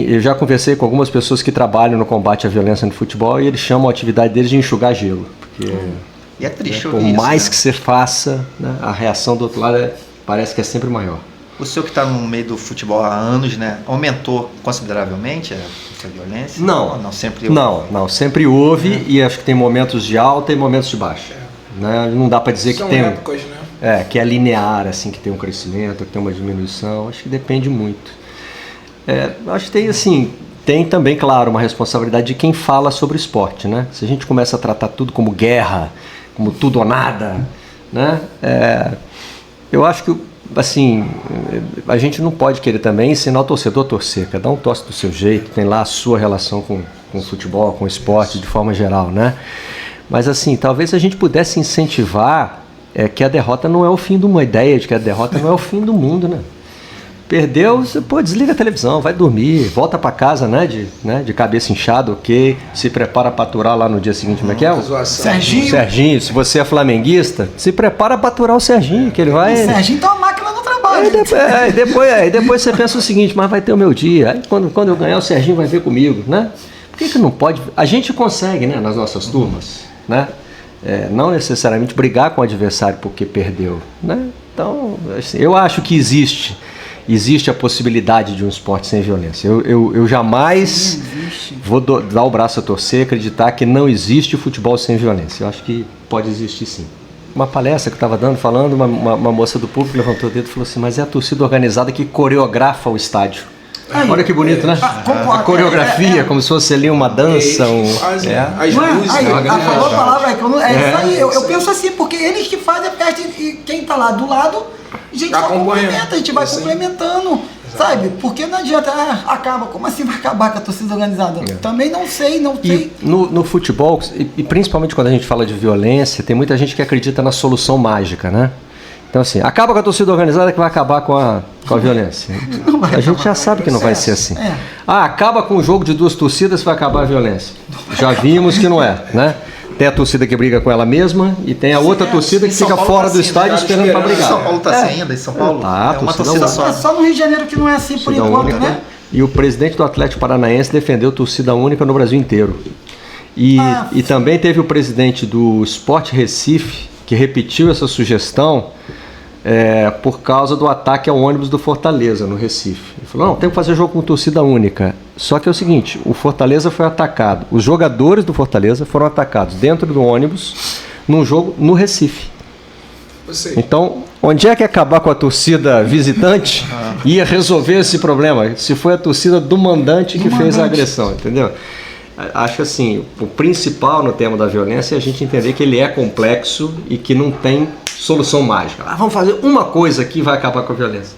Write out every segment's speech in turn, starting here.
Eu já conversei com algumas pessoas que trabalham no combate à violência no futebol e eles chamam a atividade deles de enxugar gelo. Porque E é triste por ouvir isso, mais né? que você faça, né, a reação do outro lado parece que é sempre maior. O senhor que está no meio do futebol há anos, né? Aumentou consideravelmente essa violência? Não, sempre não, sempre houve e acho que tem momentos de alta e momentos de baixa. Né? Não dá para dizer que São tem épocas, né? que é linear, assim, que tem um crescimento, que tem uma diminuição. Acho que depende muito. Acho que tem também, claro, uma responsabilidade de quem fala sobre esporte, né? Se a gente começa a tratar tudo como guerra, como tudo ou nada, né? Eu acho que, assim, a gente não pode querer também ensinar o torcedor a torcer. Cada um torce do seu jeito, tem lá a sua relação com o futebol, com o esporte de forma geral, né? Mas, assim, talvez a gente pudesse incentivar que a derrota não é o fim de uma ideia, de que a derrota não é o fim do mundo, né? Perdeu, você desliga a televisão, vai dormir, volta para casa, né, de cabeça inchada, ok, se prepara para aturar lá no dia seguinte, como é que é? Serginho, se você é flamenguista, se prepara para aturar o Serginho, que ele vai... O Serginho tá uma máquina no trabalho. Depois você pensa o seguinte, mas vai ter o meu dia, aí quando eu ganhar o Serginho vai ver comigo, né? Por que não pode? A gente consegue, né, nas nossas turmas, né? Não necessariamente brigar com o adversário porque perdeu, né? Então, assim, eu acho que existe a possibilidade de um esporte sem violência. Eu jamais vou dar o braço a torcer, acreditar que não existe futebol sem violência. Eu acho que pode existir sim. Uma palestra que eu estava falando, uma moça do público levantou o dedo e falou assim, mas é a torcida organizada que coreografa o estádio. Olha que bonito, né? A coreografia, como se fosse ali uma dança. As luzes. Falou a palavra eu penso assim, porque eles que fazem a festa e quem tá lá do lado, a gente só complementa, a gente vai complementando, sabe? Porque não adianta, acaba, como assim vai acabar com a torcida organizada? Também não sei. E no futebol, e principalmente quando a gente fala de violência, tem muita gente que acredita na solução mágica, né? Então assim, acaba com a torcida organizada que vai acabar com a violência. A gente já sabe que não vai ser assim. Acaba com o jogo de duas torcidas que vai acabar a violência. Já vimos que não é, né? Tem a torcida que briga com ela mesma e tem a outra torcida que fica fora do estádio esperando para brigar. São Paulo está sem ainda, em São Paulo é uma torcida só. É só no Rio de Janeiro que não é assim por enquanto, né? E o presidente do Atlético Paranaense defendeu torcida única no Brasil inteiro. E também teve o presidente do Sport Recife que repetiu essa sugestão por causa do ataque ao ônibus do Fortaleza, no Recife. Ele falou, não, tem que fazer jogo com torcida única. Só que é o seguinte, o Fortaleza foi atacado, os jogadores do Fortaleza foram atacados dentro do ônibus, num jogo no Recife. Então, onde é que acabar com a torcida visitante ia resolver esse problema? Se foi a torcida do mandante que fez a agressão, entendeu? Acho assim, o principal no tema da violência é a gente entender que ele é complexo e que não tem solução mágica. Vamos fazer uma coisa aqui e vai acabar com a violência.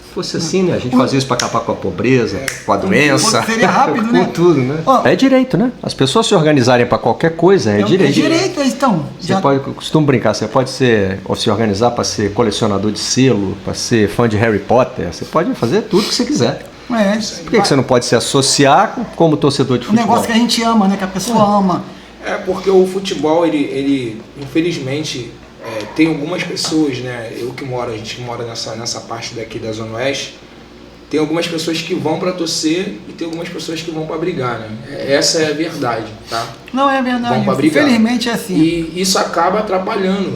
Se fosse assim, né? A gente fazia isso para acabar com a pobreza, com a doença, seria rápido, com né? tudo, né? É direito, né? As pessoas se organizarem para qualquer coisa é direito. É direito, então. Eu costumo brincar, você pode se organizar para ser colecionador de selo, para ser fã de Harry Potter, você pode fazer tudo que você quiser. Por que você não pode se associar como torcedor de futebol? Um negócio que a gente ama, né? Que a pessoa ama. Porque o futebol, ele infelizmente, tem algumas pessoas, né? A gente que mora nessa parte daqui da Zona Oeste, tem algumas pessoas que vão para torcer e tem algumas pessoas que vão para brigar, né? Essa é a verdade, tá? Não é verdade. Vão para brigar. Infelizmente é assim. E isso acaba atrapalhando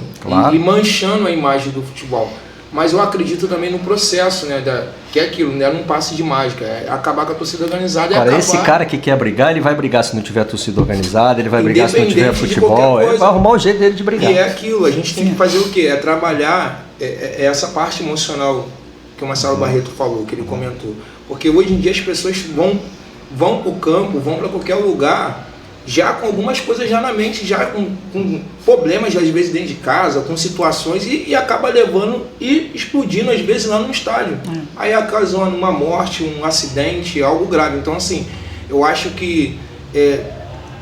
e manchando a imagem do futebol. Mas eu acredito também no processo, né? Que é aquilo, né? Não passe de mágica. É acabar com a torcida organizada e acabar... Esse cara que quer brigar, ele vai brigar se não tiver torcida organizada, ele vai brigar se não tiver futebol, ele vai arrumar o jeito dele de brigar. E é aquilo, a gente tem que fazer o quê? É trabalhar essa parte emocional que o Marcelo Barreto falou, que ele comentou. Porque hoje em dia as pessoas vão para o campo, vão para qualquer lugar, já com algumas coisas já na mente, já com problemas às vezes dentro de casa, com situações e acaba levando e explodindo às vezes lá no estádio. Aí ocasionando uma morte, um acidente, algo grave. Então assim, eu acho que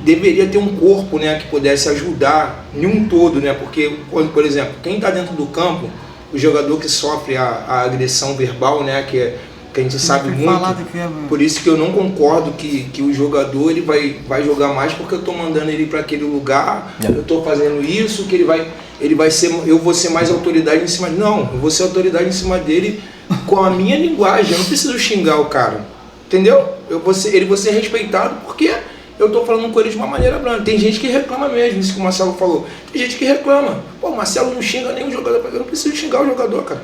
deveria ter um corpo, né, que pudesse ajudar em um todo, né, porque, por exemplo, quem está dentro do campo, o jogador que sofre a agressão verbal, né, que a gente sabe muito, por isso que eu não concordo que o jogador ele vai jogar mais porque eu estou mandando ele para aquele lugar, eu estou fazendo isso, que ele vai ser, eu vou ser mais autoridade em cima dele. Não, eu vou ser autoridade em cima dele com a minha linguagem. Eu não preciso xingar o cara, entendeu? Ele vai ser respeitado porque eu tô falando com ele de uma maneira branda. Tem gente que reclama mesmo, isso que o Marcelo falou. Tem gente que reclama. Pô, o Marcelo não xinga nenhum jogador. Eu não preciso xingar o jogador, cara.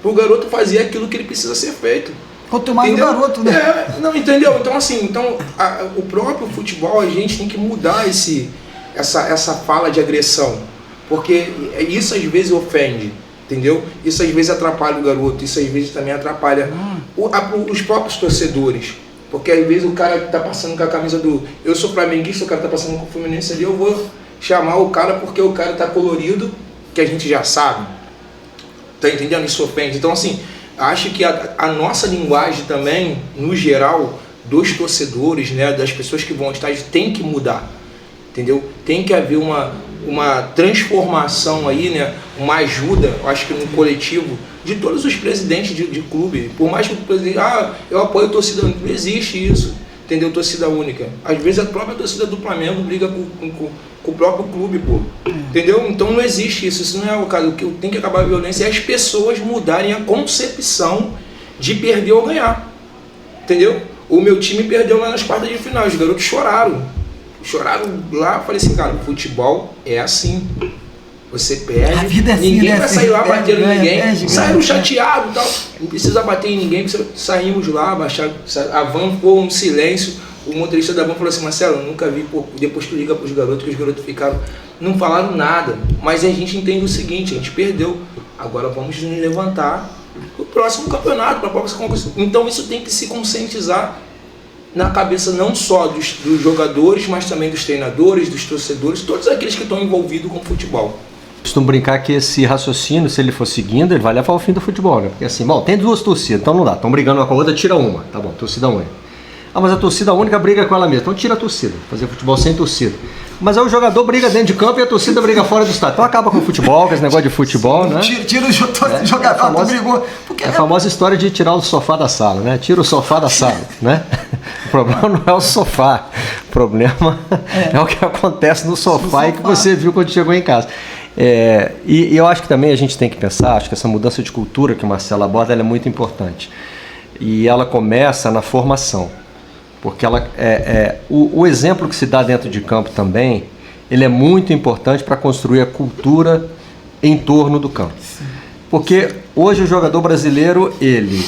O garoto fazer aquilo que ele precisa ser feito. Quanto mais o garoto, né? Não, entendeu? Então, assim, o próprio futebol, a gente tem que mudar essa fala de agressão. Porque isso às vezes ofende, entendeu? Isso às vezes atrapalha o garoto, isso às vezes também atrapalha os próprios torcedores. Porque às vezes o cara que tá passando com a camisa eu sou flamenguista, o cara tá passando com o Fluminense ali, eu vou chamar o cara porque o cara tá colorido, que a gente já sabe. Tá entendendo? Isso ofende. Então, assim, acho que a nossa linguagem também, no geral, dos torcedores, né, das pessoas que vão ao estádio, tem que mudar. Entendeu? Tem que haver uma transformação aí, né, uma ajuda, eu acho que no coletivo, de todos os presidentes de clube. Por mais que o presidente, eu apoio a torcida única, não existe isso, entendeu? Torcida única. Às vezes a própria torcida do Flamengo briga com o próprio clube, pô. Entendeu? Então não existe isso, isso não é o caso. O que tem que acabar a violência é as pessoas mudarem a concepção de perder ou ganhar. Entendeu? O meu time perdeu lá nas quartas de final, os garotos choraram lá, falei assim, cara, o futebol é assim. Você perde, a vida é assim, ninguém né? vai sair lá batendo em ninguém, perde, saíram chateados e tal, não precisa bater em ninguém, saímos lá, a van ficou um silêncio, o motorista da van falou assim, Marcelo, eu nunca vi, pô, depois tu liga pros garotos, que os garotos ficaram, não falaram nada, mas a gente entende o seguinte, a gente perdeu, agora vamos nos levantar pro próximo campeonato, pra próxima conquista. Então isso tem que se conscientizar na cabeça não só dos jogadores, mas também dos treinadores, dos torcedores, todos aqueles que estão envolvidos com o futebol. Costumo brincar que esse raciocínio, se ele for seguindo, ele vai levar ao fim do futebol, né? Porque assim, bom, tem duas torcidas, então não dá, estão brigando uma com a outra, tira uma, tá bom, torcida única. Mas a torcida única briga com ela mesma, então tira a torcida, fazer futebol sem torcida. Mas aí o jogador briga dentro de campo e a torcida briga fora do estádio. Então acaba com o futebol, com esse negócio de futebol, né? Tira o jogador, brigou. É a famosa história de tirar o sofá da sala, né? Tira o sofá da sala, né? O problema não é o sofá, o problema é o que acontece no sofá e que você viu quando chegou em casa. E eu acho que também a gente tem que pensar, acho que essa mudança de cultura que o Marcelo aborda, ela é muito importante. E ela começa na formação. Porque o exemplo que se dá dentro de campo também, ele é muito importante para construir a cultura em torno do campo. Porque hoje o jogador brasileiro, ele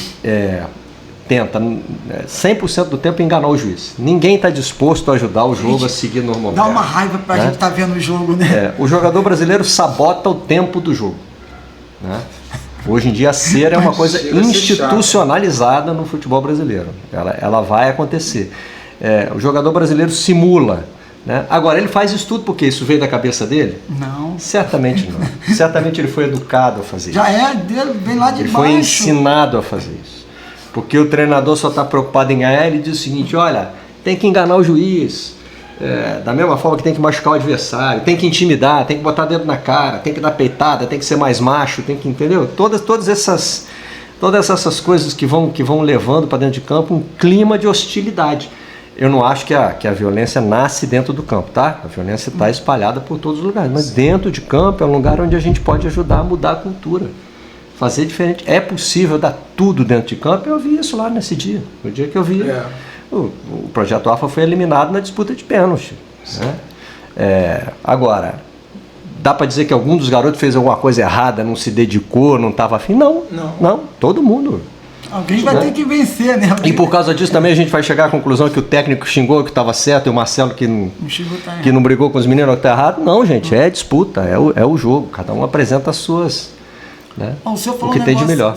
tenta 100% do tempo enganar o juiz. Ninguém está disposto a ajudar o jogo a seguir normalmente. Dá uma raiva para a gente estar vendo o jogo, né? O jogador brasileiro sabota o tempo do jogo, né? Hoje em dia a cera é uma coisa institucionalizada no futebol brasileiro. Ela vai acontecer. O jogador brasileiro simula, né? Agora, ele faz isso tudo porque isso veio da cabeça dele? Não. Certamente não. Certamente ele foi educado a fazer isso. Vem lá de baixo. Ele foi ensinado a fazer isso. Porque o treinador só está preocupado em ganhar, ele diz o seguinte, olha, tem que enganar o juiz. Da mesma forma que tem que machucar o adversário, tem que intimidar, tem que botar dedo na cara, tem que dar peitada, tem que ser mais macho, tem que, entendeu? Todas essas coisas que vão levando para dentro de campo um clima de hostilidade. Eu não acho que a violência nasce dentro do campo, tá? A violência está espalhada por todos os lugares, mas dentro de campo é um lugar onde a gente pode ajudar a mudar a cultura, fazer diferente. É possível dar tudo dentro de campo, eu vi isso lá nesse dia, no dia que eu vi. O Projeto Alfa foi eliminado na disputa de pênalti, né? Agora, dá para dizer que algum dos garotos fez alguma coisa errada, não se dedicou, não estava afim? Não, todo mundo. Alguém vai ter que vencer, né? E por causa disso também a gente vai chegar à conclusão que o técnico xingou que estava certo e o Marcelo que não brigou com os meninos que está errado. Não, gente, é disputa, é o jogo. Cada um apresenta as suas, né? O senhor falou o que tem de melhor.